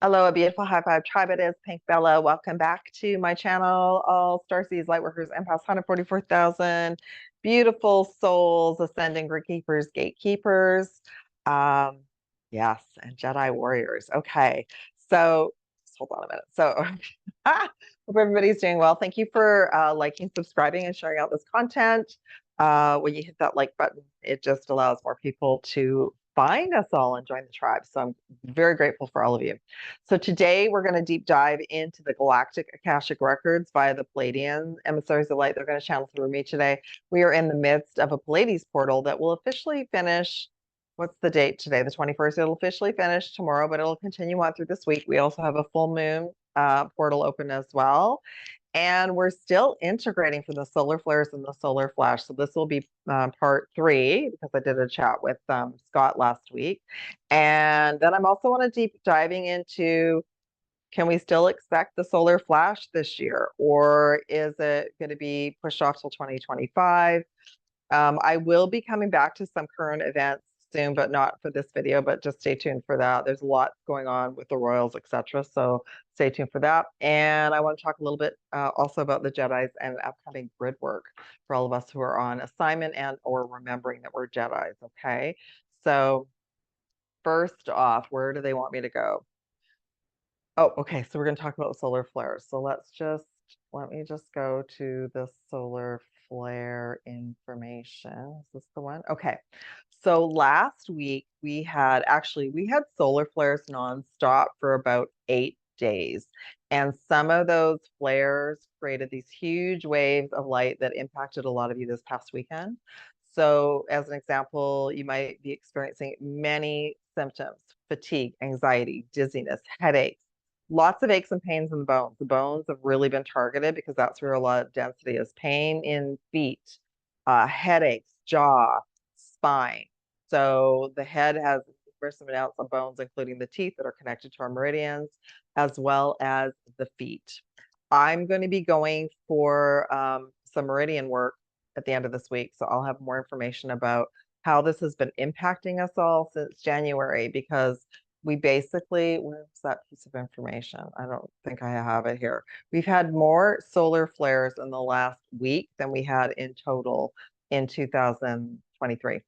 Hello, a beautiful high five tribe. It is Pink Bella. Welcome back to my channel, all Starseeds, Lightworkers, Empaths, 144,000 beautiful souls, ascending grid keepers, gatekeepers. Um, yes, and Jedi warriors. Okay, so just hold on a minute. So, hope everybody's doing well. Thank you for liking, subscribing, and sharing out this content. When you hit that like button, it just allows more people to find us all and join the tribe. So I'm very grateful for all of you. So today we're going to deep dive into the Galactic Akashic records via the Pleiadian emissaries of light. They're going to channel through me today. We are in the midst of a Pleiades portal that will officially finish. What's the date today? The 21st. It'll officially finish tomorrow, but it'll continue on through this week. We also have a full moon portal open as well. And we're still integrating for the solar flares and the solar flash. So this will be part 3 because I did a chat with Scott last week. And then I'm also want to deep diving into, can we still expect the solar flash this year? Or is it going to be pushed off till 2025? I will be coming back to some current events soon, but not for this video, but just stay tuned for that. There's a lot going on with the royals, etc. So stay tuned for that. And I want to talk a little bit also about the Jedis and upcoming grid work for all of us who are on assignment and or remembering that we're Jedis. Okay. So first off, where do they want me to go? Oh, okay. So we're going to talk about solar flares. So let me just go to the solar flare information. Is this the one? Okay. So last week we had solar flares nonstop for about 8 days. And some of those flares created these huge waves of light that impacted a lot of you this past weekend. So as an example, you might be experiencing many symptoms: fatigue, anxiety, dizziness, headaches, lots of aches and pains in the bones. The bones have really been targeted because that's where a lot of density is. Pain in feet, headaches, jaw, spine. So the head has numerous amounts of bones, including the teeth that are connected to our meridians, as well as the feet. I'm going to be going for some meridian work at the end of this week. So I'll have more information about how this has been impacting us all since January, because we basically, where's that piece of information? I don't think I have it here. We've had more solar flares in the last week than we had in total in 2023.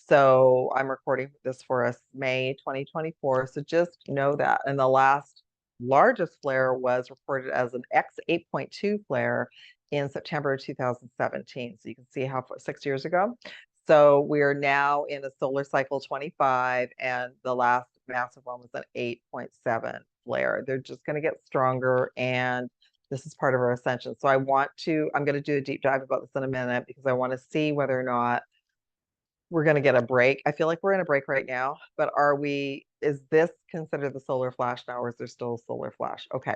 So I'm recording this for us May 2024. So just know that. And the last largest flare was reported as an X 8.2 flare in September 2017. So you can see how 6 years ago. So we are now in a solar cycle 25, and the last massive one was an 8.7 flare. They're just going to get stronger, and this is part of our ascension. So I'm going to do a deep dive about this in a minute because I want to see whether or not we're going to get a break. I feel like we're in a break right now, but is this considered the solar flash now, or is there still a solar flash? Okay.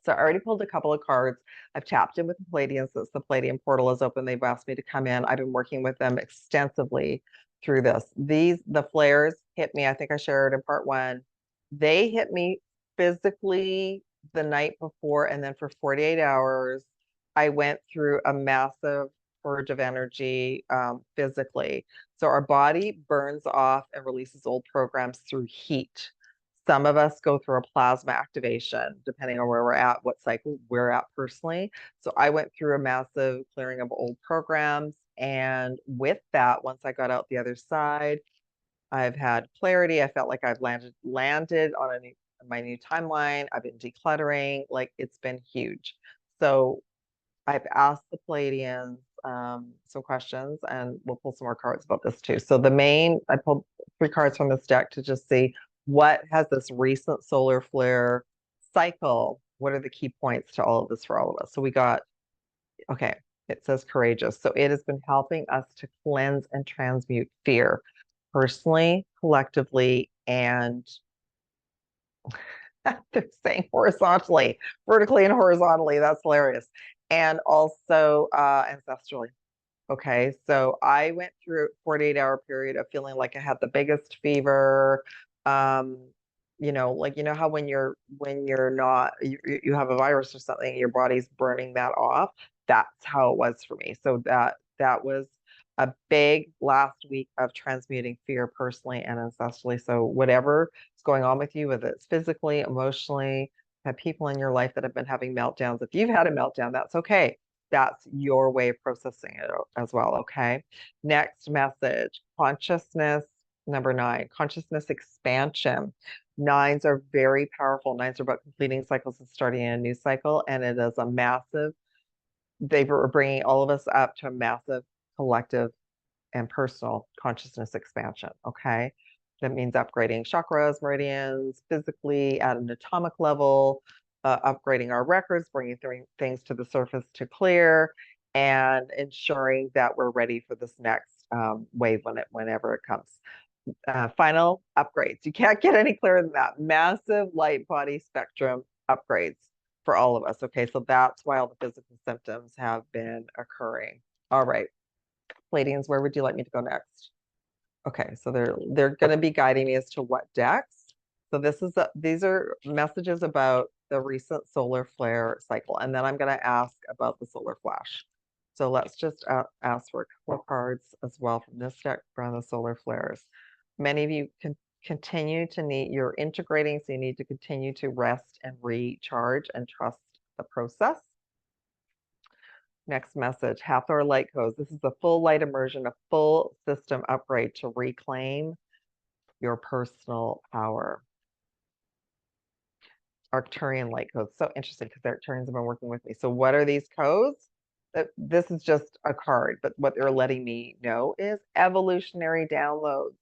So I already pulled a couple of cards. I've tapped in with the Pleiadians since the Pleiadian portal is open. They've asked me to come in. I've been working with them extensively through this. The flares hit me. I think I shared in part 1. They hit me physically the night before, and then for 48 hours, I went through a massive purge of energy physically. So our body burns off and releases old programs through heat. Some of us go through a plasma activation, depending on where we're at, what cycle we're at personally. So I went through a massive clearing of old programs. And with that, once I got out the other side, I've had clarity. I felt like I've landed on my new timeline. I've been decluttering. Like, it's been huge. So I've asked the Pleiadians some questions, and we'll pull some more cards about this too. So I pulled 3 cards from this deck to just see what has this recent solar flare cycle. What are the key points to all of this for all of us? So we got, okay, it says courageous. So it has been helping us to cleanse and transmute fear, personally, collectively, and they're saying horizontally, vertically and horizontally. That's hilarious. And also ancestrally. Okay, so I went through a 48-hour period of feeling like I had the biggest fever. Um, like how when you have a virus or something, your body's burning that off. That's how it was for me. So that was a big last week of transmuting fear personally and ancestrally. So whatever is going on with you, whether it's physically, emotionally, have people in your life that have been having meltdowns. If you've had a meltdown, that's okay. That's your way of processing it as well, okay? Next message, consciousness, number 9, consciousness expansion. 9s are very powerful. 9s are about completing cycles and starting a new cycle, and it is a massive, they were bringing all of us up to a massive collective and personal consciousness expansion, okay? That means upgrading chakras, meridians, physically at an atomic level, upgrading our records, bringing things to the surface to clear, and ensuring that we're ready for this next wave whenever it comes. Final upgrades. You can't get any clearer than that. Massive light body spectrum upgrades for all of us. Okay, so that's why all the physical symptoms have been occurring. All right, Pleiadians, where would you like me to go next? Okay, so they're going to be guiding me as to what decks. So these are messages about the recent solar flare cycle, and then I'm going to ask about the solar flash. So let's just ask for a couple of cards as well from this deck from the solar flares. Many of you can continue to need, you're integrating, so you need to continue to rest and recharge and trust the process. Next message, Hathor light codes. This is a full light immersion, a full system upgrade to reclaim your personal power. Arcturian light codes. So interesting because the Arcturians have been working with me. So what are these codes? This is just a card, but what they're letting me know is evolutionary downloads,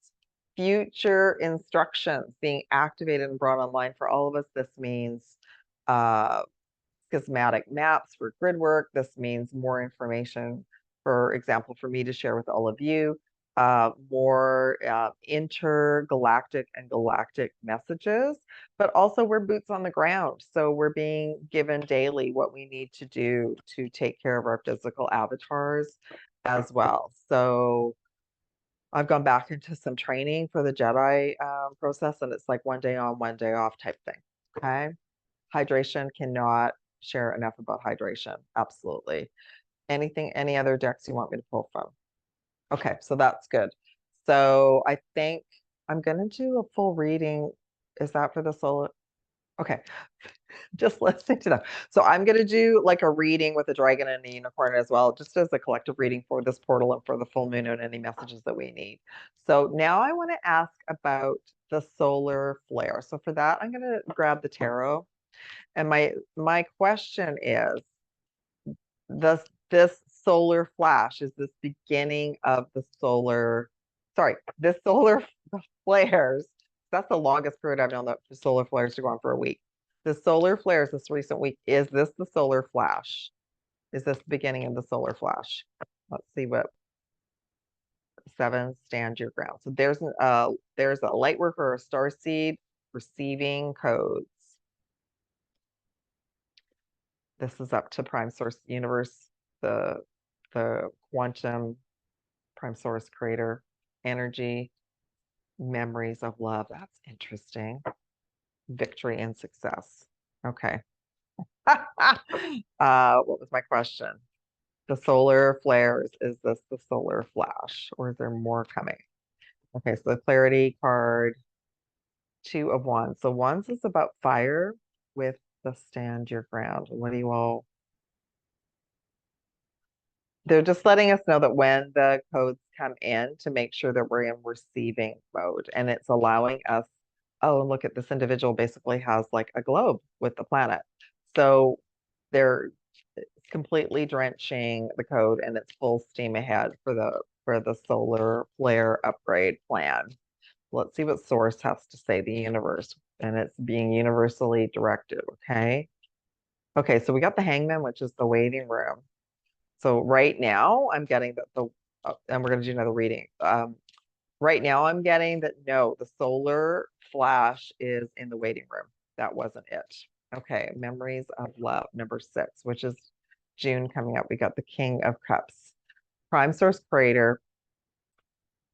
future instructions being activated and brought online for all of us. This means schematic maps for grid work. This means more information, for example, for me to share with all of you, more intergalactic and galactic messages, but also we're boots on the ground. So we're being given daily what we need to do to take care of our physical avatars as well. So I've gone back into some training for the JEDI process, and it's like one day on, one day off type thing. Okay. Hydration, cannot share enough about hydration. Absolutely. Any other decks you want me to pull from? Okay, so that's good. So I think I'm going to do a full reading. Is that for the solar? Okay, just listening to them. So I'm going to do like a reading with a dragon and a unicorn as well, just as a collective reading for this portal and for the full moon and any messages that we need. So now I want to ask about the solar flare. So for that, I'm going to grab the tarot. And my question is, this solar flash, is this beginning of the solar, sorry, this solar flares, that's the longest period I've known that for solar flares to go on for a week. The solar flares this recent week, is this the solar flash? Is this the beginning of the solar flash? Let's see what 7, stand your ground. So there's a light worker or a starseed receiving codes. This is up to Prime Source Universe, the quantum Prime Source creator, energy, memories of love. That's interesting. Victory and success. Okay. What was my question? The solar flares, is this the solar flash or is there more coming? Okay, so the clarity card, 2 of Wands. So Wands is about fire with the stand your ground. What do you all? They're just letting us know that when the codes come in, to make sure that we're in receiving mode, and it's allowing us, oh, and look at this individual basically has like a globe with the planet. So they're completely drenching the code and it's full steam ahead for the solar flare upgrade plan. Let's see what source has to say, the universe, and it's being universally directed, okay? Okay, so we got the hangman, which is the waiting room. So right now I'm getting that and we're going to do another reading. Right now I'm getting that, no, the solar flash is in the waiting room. That wasn't it. Okay, memories of love, number 6, which is June coming up. We got the King of Cups. Prime Source Creator,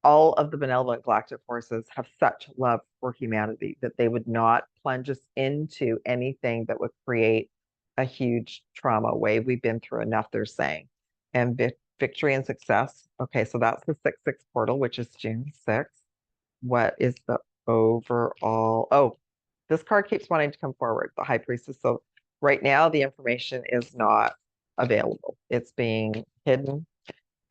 all of the benevolent galactic forces have such love for humanity that they would not plunge us into anything that would create a huge trauma wave. We've been through enough, they're saying. And victory and success. Okay, so that's the 6/6 portal, which is June 6th. What is the overall? Oh, this card keeps wanting to come forward, the High Priestess. So right now, the information is not available. It's being hidden,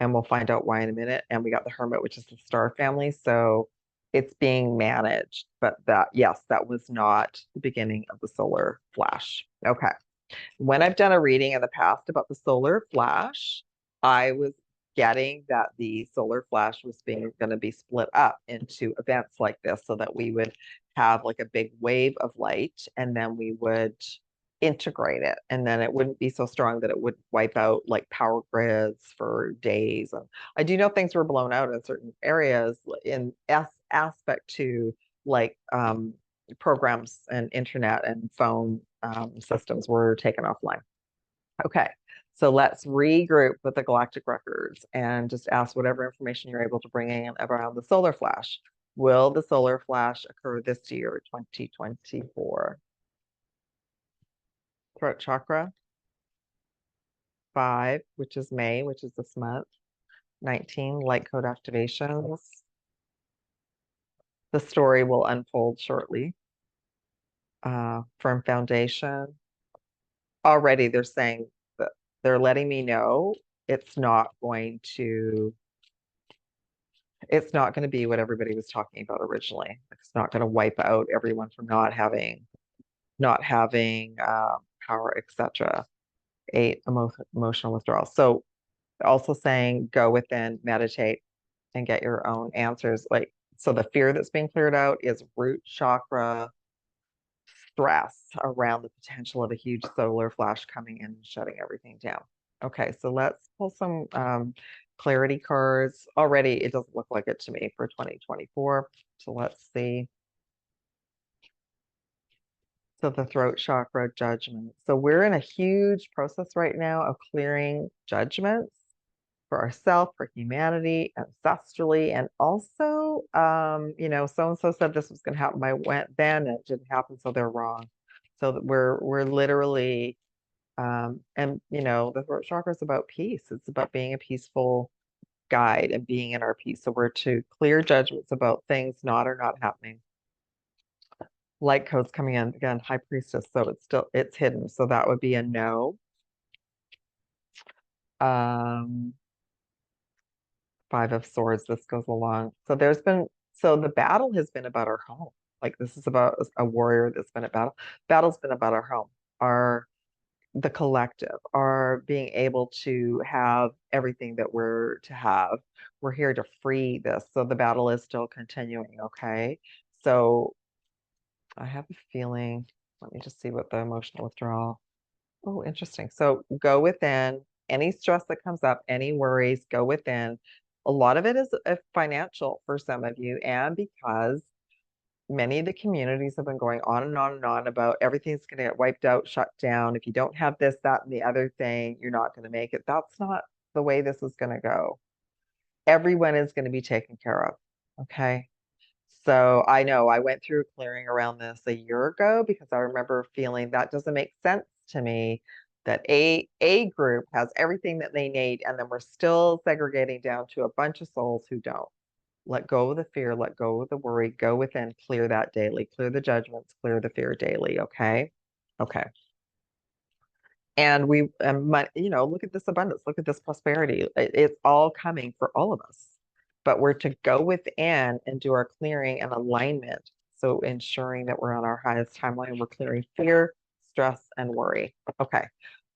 and we'll find out why in a minute. And we got the Hermit, which is the star family. So it's being managed. But that, yes, that was not the beginning of the solar flash. Okay. When I've done a reading in the past about the solar flash, I was getting that the solar flash was being going to be split up into events like this so that we would have like a big wave of light and then we would integrate it, and then it wouldn't be so strong that it would wipe out like power grids for days. And I do know things were blown out in certain areas in aspect to like programs and internet and phone systems were taken offline. Okay, so let's regroup with the Galactic records and just ask whatever information you're able to bring in around the solar flash. Will the solar flash occur this year, 2024? Throat chakra, 5, which is May, which is this month. 19, light code activations. The story will unfold shortly. Firm foundation. Already they're saying that they're letting me know it's not going to be what everybody was talking about originally. It's not going to wipe out everyone from not having power, etc. 8, emotional withdrawal. So also saying go within, meditate, and get your own answers. Like, so the fear that's being cleared out is root chakra stress around the potential of a huge solar flash coming in and shutting everything down. Okay, so let's pull some clarity cards. Already, it doesn't look like it to me for 2024. So let's see. So the throat chakra, judgment. So we're in a huge process right now of clearing judgments for ourselves, for humanity, ancestrally, and also, so-and-so said this was going to happen. I went then, and it didn't happen, so they're wrong. So that we're literally, and the throat chakra is about peace. It's about being a peaceful guide and being in our peace. So we're to clear judgments about things not or not happening. Light codes coming in again, High Priestess. So it's hidden. So that would be a no. 5 of Swords, this goes along. So the battle has been about our home. Like this is about a warrior that's been at battle. Battle's been about our home, the collective, our being able to have everything that we're to have. We're here to free this. So the battle is still continuing, okay? So I have a feeling, let me just see what the emotional withdrawal. Oh, interesting. So go within. Any stress that comes up, any worries, go within. A lot of it is financial for some of you, and because many of the communities have been going on and on and on about everything's going to get wiped out, shut down. If you don't have this, that, and the other thing, you're not going to make it. That's not the way this is going to go. Everyone is going to be taken care of. Okay. So I know I went through clearing around this a year ago because I remember feeling that doesn't make sense to me, that a group has everything that they need, and then we're still segregating down to a bunch of souls who don't. Let go of the fear, let go of the worry, go within, clear that daily, clear the judgments, clear the fear daily, okay? Okay. And look at this abundance, look at this prosperity. It's all coming for all of us. But we're to go within and do our clearing and alignment. So ensuring that we're on our highest timeline, we're clearing fear, stress, and worry. Okay,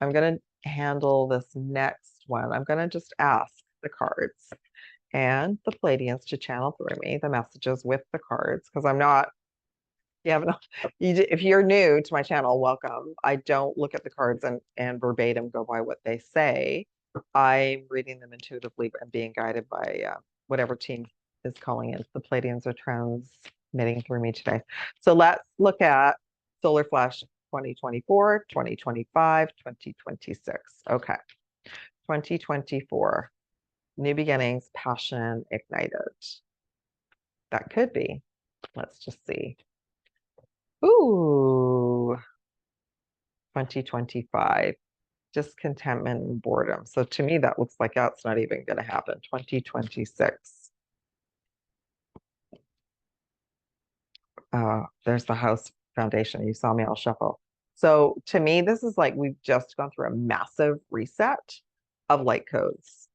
I'm going to handle this next one. I'm going to just ask the cards and the Pleiadians to channel through me the messages with the cards, because I'm not, if you're new to my channel, welcome. I don't look at the cards and verbatim go by what they say. I'm reading them intuitively and being guided by whatever team is calling in. The Pleiadians are transmitting through me today. So let's look at Solar Flash 2024, 2025, 2026. Okay. 2024. New beginnings, passion ignited. That could be. Let's just see. Ooh, 2025. discontentment and boredom. So to me, that looks like that's not even going to happen. 2026. There's the house foundation. You saw me all shuffle. So to me, this is like we've just gone through a massive reset of light codes.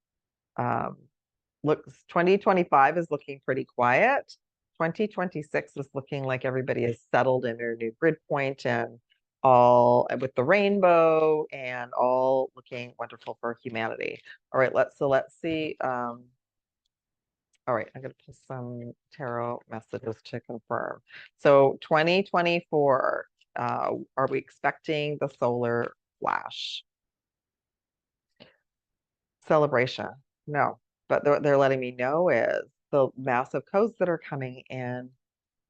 Looks 2025 is looking pretty quiet. 2026 is looking like everybody is settled in their new grid point and all with the rainbow and all looking wonderful for humanity. All right, let's see. All right, I'm going to put some tarot messages to confirm. So 2024, are we expecting the solar flash? Celebration? No, but they're letting me know is the massive codes that are coming in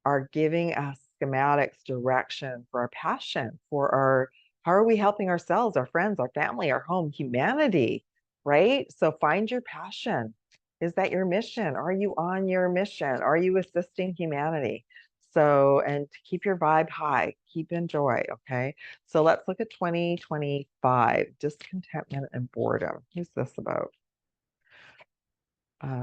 are giving us schematics, direction for our passion, for our, how are we helping ourselves, our friends, our family, our home, humanity, right? So find your passion. Is that your mission? Are you on your mission? Are you assisting humanity? So, and keep your vibe high, keep in joy, okay? So let's look at 2025, discontentment and boredom. Who's this about?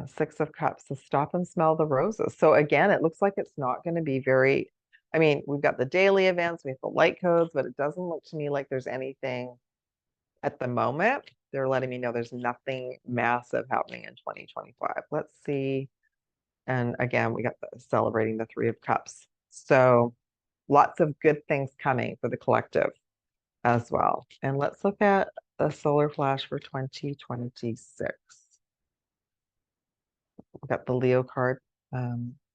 Six of Cups, so stop and smell the roses. So again, it looks like it's not going to be very, I mean, we've got the daily events, we have the light codes, but it doesn't look to me like there's anything at the moment. They're letting me know there's nothing massive happening in 2025. Let's see. And again, we got celebrating the Three of Cups. So lots of good things coming for the collective as well. And let's look at the solar flash for 2026. We've got the Leo card,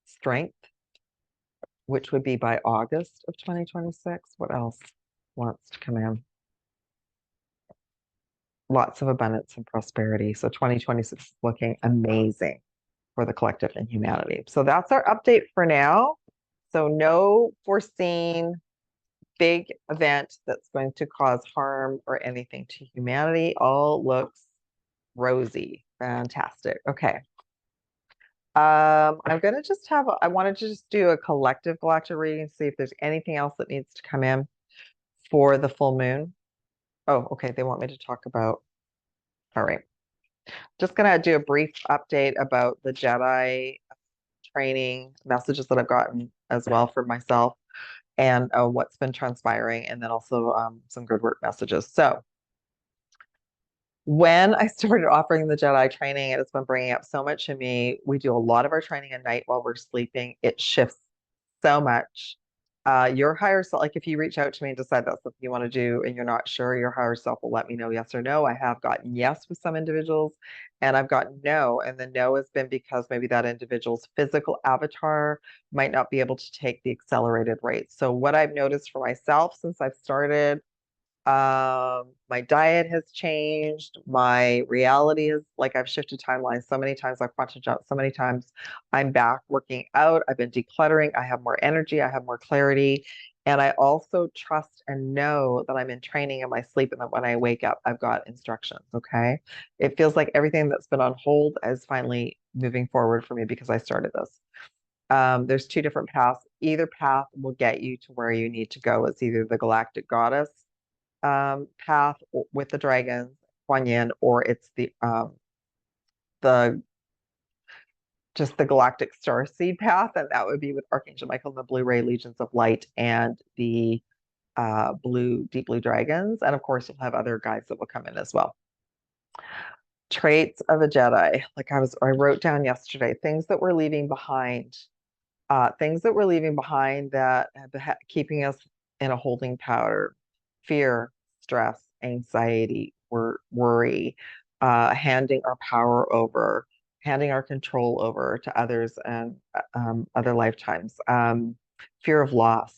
strength, which would be by August of 2026. What else wants to come in? Lots of abundance and prosperity. So 2026 is looking amazing for the collective and humanity. So that's our update for now. So no foreseen big event that's going to cause harm or anything to humanity. All looks rosy. Fantastic. Okay. I'm gonna just have, I wanted to just do a collective galactic reading, see if there's anything else that needs to come in for the full moon. Oh, okay, they want me to talk about, all right. Just gonna do a brief update about the JEDI training messages that I've gotten as well for myself and what's been transpiring, and then also some good work messages. So when I started offering the JEDI training, it's been bringing up so much in me. We do a lot of our training at night while we're sleeping. It shifts so much. Your higher self, like if you reach out to me and decide that's something you want to do and you're not sure, your higher self will let me know yes or no. I have gotten yes with some individuals and I've gotten no. And the no has been because maybe that individual's physical avatar might not be able to take the accelerated rate. So what I've noticed for myself since I've started, my diet has changed. My reality is like I've shifted timelines so many times. I've quantum jumped so many times. I'm back working out. I've been decluttering. I have more energy. I have more clarity. And I also trust and know that I'm in training in my sleep and that when I wake up, I've got instructions. Okay. It feels like everything that's been on hold is finally moving forward for me because I started this. There's two different paths. Either path will get you to where you need to go. It's either the galactic goddess path with the dragons, QUAN, or it's the just the galactic starseed path, and that would be with Archangel Michael and the Blue Ray Legions of Light and the deep blue dragons, and of course you'll have other guides that will come in as well. Traits of a Jedi, like I wrote down yesterday, things that we're leaving behind. Things that we're leaving behind that have keeping us in a holding pattern: fear, stress, anxiety, worry, handing our power over, handing our control over to others and other lifetimes, fear of loss,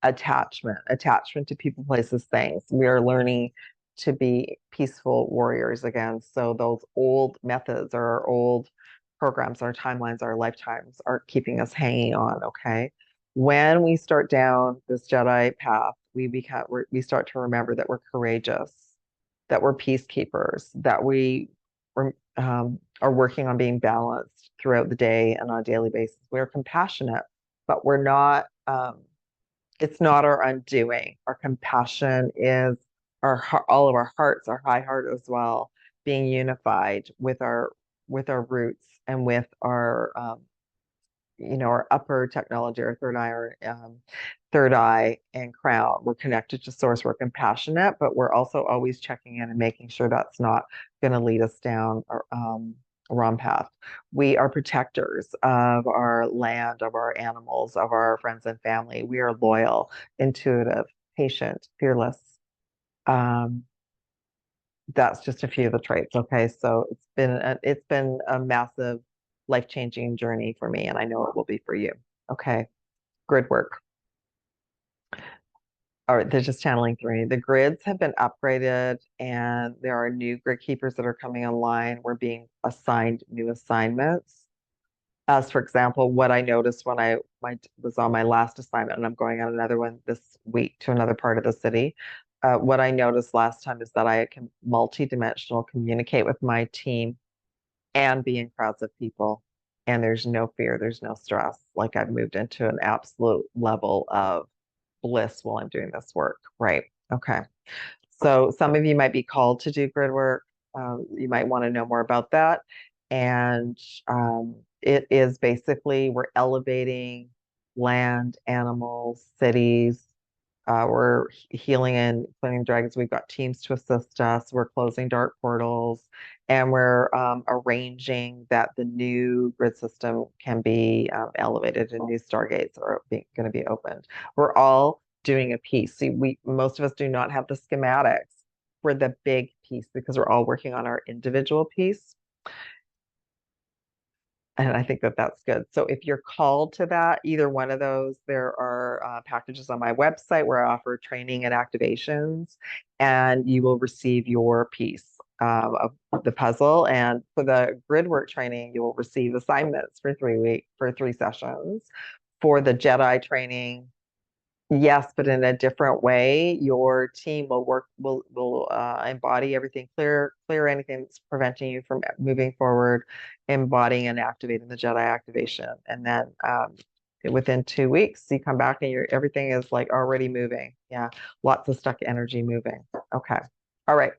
attachment to people, places, things. We are learning to be peaceful warriors again. So those old methods or our old programs, our timelines, our lifetimes are keeping us hanging on, okay? When we start down this Jedi path, we start to remember that we're courageous, that we're peacekeepers, that we are working on being balanced throughout the day and on a daily basis. We're compassionate, but we're not, it's not our undoing. Our compassion is all of our hearts, our high heart as well, being unified with our roots and with our our upper technology, our third eye and crown. We're connected to source. We're compassionate, but we're also always checking in and making sure that's not going to lead us down a wrong path. We are protectors of our land, of our animals, of our friends and family. We are loyal, intuitive, patient, fearless. Um, that's just a few of the traits. Okay, so it's been a massive life-changing journey for me, and I know it will be for you. Okay, grid work. All right, they're just channeling three. The grids have been upgraded, and there are new grid keepers that are coming online. We're being assigned new assignments. As for example, what I noticed when I was on my last assignment, and I'm going on another one this week to another part of the city. What I noticed last time is that I can multi-dimensional communicate with my team and be in crowds of people. And there's no fear, there's no stress. Like I've moved into an absolute level of bliss while I'm doing this work. Right. Okay. So some of you might be called to do grid work. You might want to know more about that. And it is basically we're elevating land, animals, cities. We're healing and clearing dragons. We've got teams to assist us. We're closing dark portals, and we're arranging that the new grid system can be elevated and new stargates are going to be opened. We're all doing a piece. See, most of us do not have the schematics for the big piece because we're all working on our individual piece. And I think that that's good. So if you're called to that, either one of those, there are packages on my website where I offer training and activations, and you will receive your piece of the puzzle. And for the grid work training, you will receive assignments for 3 weeks, for 3 sessions. For the JEDI training, yes, but in a different way. Your team will embody everything, clear anything that's preventing you from moving forward, embodying and activating the JEDI activation, and then within 2 weeks you come back and everything is like already moving. Yeah, lots of stuck energy moving. Okay, all right.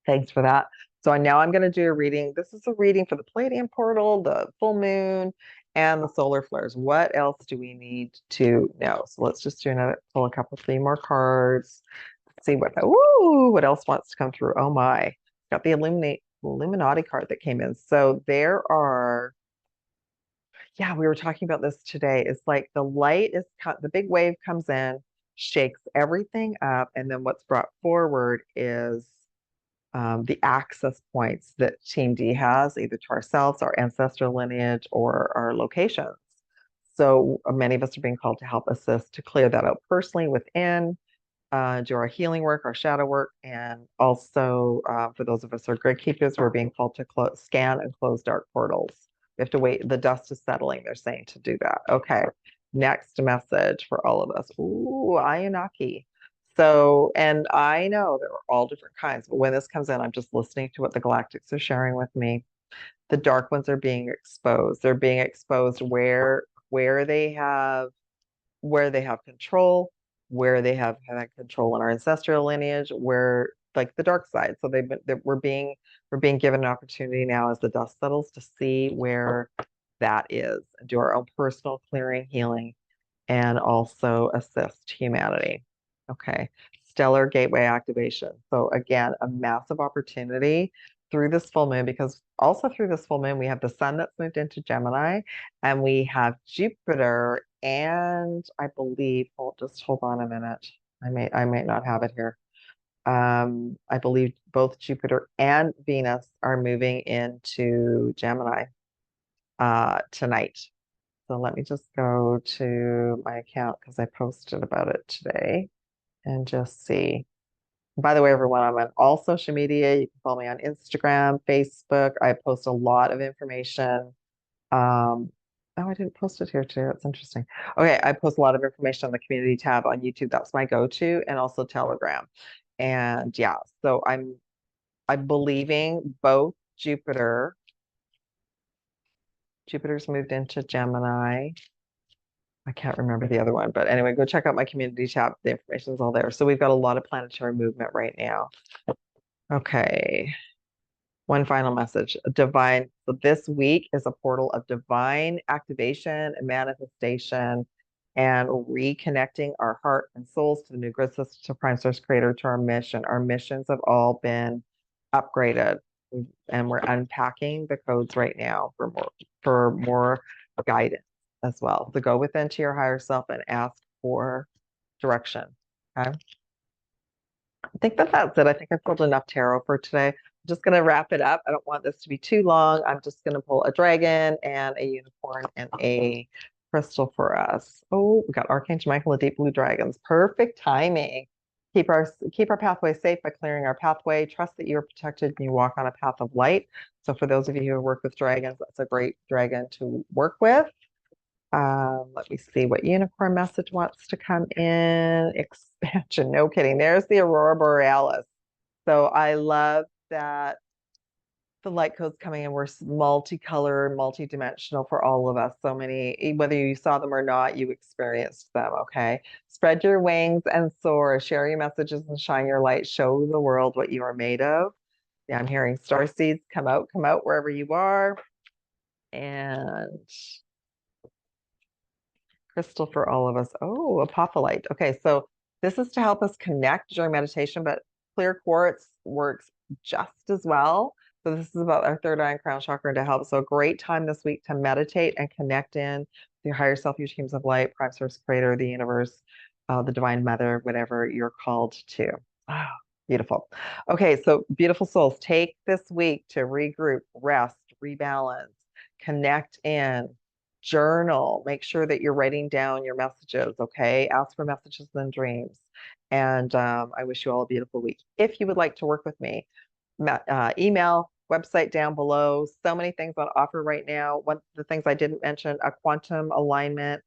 Thanks for that. So now I'm going to do a reading. This is a reading for the Pleiadian portal, the full moon, and the solar flares. What else do we need to know? So let's just do another, pull a couple, 3 more cards. Let's see what else wants to come through. Oh my, got the Illuminati card that came in. So there are, yeah, we were talking about this today. It's like the big wave comes in, shakes everything up, and then what's brought forward is the access points that Team D has, either to ourselves, our ancestral lineage, or our locations. So many of us are being called to help assist to clear that out personally within, do our healing work, our shadow work, and also for those of us who are grid keepers, we're being called to scan and close dark portals. We have to wait. The dust is settling, they're saying, to do that. Okay. Next message for all of us. Ooh, Ayanaki. So, and I know there are all different kinds, but when this comes in, I'm just listening to what the Galactics are sharing with me. The dark ones are being exposed. They're being exposed where they have control, where they have had control in our ancestral lineage, where like the dark side. So we're being given an opportunity now as the dust settles to see where that is and do our own personal clearing, healing, and also assist humanity. Okay. Stellar gateway activation. So again, a massive opportunity through this full moon, because also through this full moon, we have the sun that's moved into Gemini, and we have Jupiter, and I believe, just hold on a minute. I may not have it here. I believe both Jupiter and Venus are moving into Gemini tonight. So let me just go to my account because I posted about it today and just see. By the way, everyone, I'm on all social media. You can follow me on Instagram, Facebook. I post a lot of information. Oh, I didn't post it here too. That's interesting. Okay, I post a lot of information on the community tab on YouTube. That's my go-to, and also Telegram. And yeah, so I'm believing both Jupiter's moved into Gemini. I can't remember the other one, but anyway, go check out my community tab. The information is all there. So we've got a lot of planetary movement right now. Okay. One final message. Divine. So this week is a portal of divine activation and manifestation and reconnecting our heart and souls to the new grid system, to Prime Source Creator, to our mission. Our missions have all been upgraded, and we're unpacking the codes right now for more guidance as well. So go within to your higher self and ask for direction. Okay. I think that's it. I think I've pulled enough tarot for today. I'm just going to wrap it up. I don't want this to be too long. I'm just going to pull a dragon and a unicorn and a crystal for us. Oh, we got Archangel Michael, the deep blue dragons. Perfect timing. Keep our pathway safe by clearing our pathway. Trust that you're protected and you walk on a path of light. So for those of you who work with dragons, that's a great dragon to work with. Let me see what unicorn message wants to come in. Expansion, no kidding. There's the Aurora Borealis. So I love that the light codes coming in were multicolored, multidimensional for all of us. So many, whether you saw them or not, you experienced them, okay? Spread your wings and soar. Share your messages and shine your light. Show the world what you are made of. Yeah, I'm hearing star seeds. Come out wherever you are. And crystal for all of us. Oh, apophyllite. Okay, so this is to help us connect during meditation, but clear quartz works just as well. So this is about our third eye and crown chakra to help. So a great time this week to meditate and connect in with your higher self, your teams of light, Prime Source Creator, the universe, the Divine Mother, whatever you're called to. Oh, beautiful. Okay, so beautiful souls, take this week to regroup, rest, rebalance, connect in, journal, make sure that you're writing down your messages, okay? Ask for messages and dreams. And I wish you all a beautiful week. If you would like to work with me, email, website down below. So many things on offer right now. One of the things I didn't mention, a quantum alignment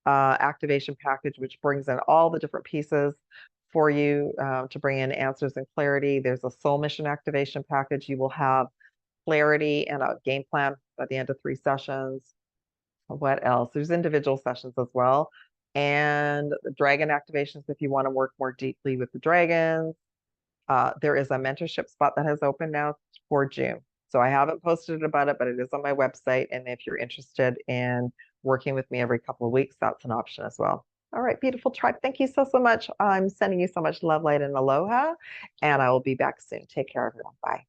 activation package, which brings in all the different pieces for you to bring in answers and clarity. There's a soul mission activation package. You will have clarity and a game plan by the end of 3 sessions. What else? There's individual sessions as well. And the dragon activations if you want to work more deeply with the dragons. There is a mentorship spot that has opened now for June. So I haven't posted about it, but it is on my website. And if you're interested in working with me every couple of weeks, that's an option as well. All right, beautiful tribe. Thank you so much. I'm sending you so much love, light, and aloha. And I will be back soon. Take care, everyone. Bye.